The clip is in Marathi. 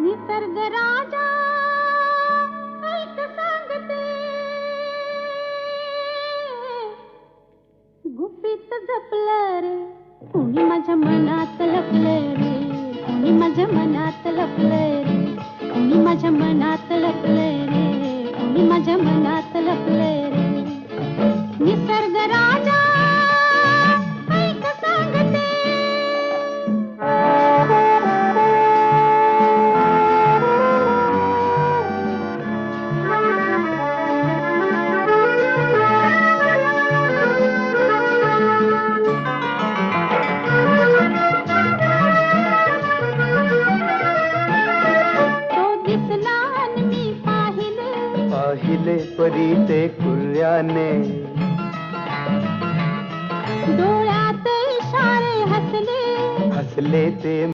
निसर्ग राजा ऐक सांगते, गुपित जपलं रे कुणी माझ्या मनात लपलं रे, कुणी माझ्या मनात लपलं रे, कुणी माझ्या मनात लपलं रे, कुणी माझ्या मनात लपलं रे. निसर्ग राजा ऐक सांगते. पाहिले परी ते कुर्याने, डोळ्यात इशारे हसले, हसले ते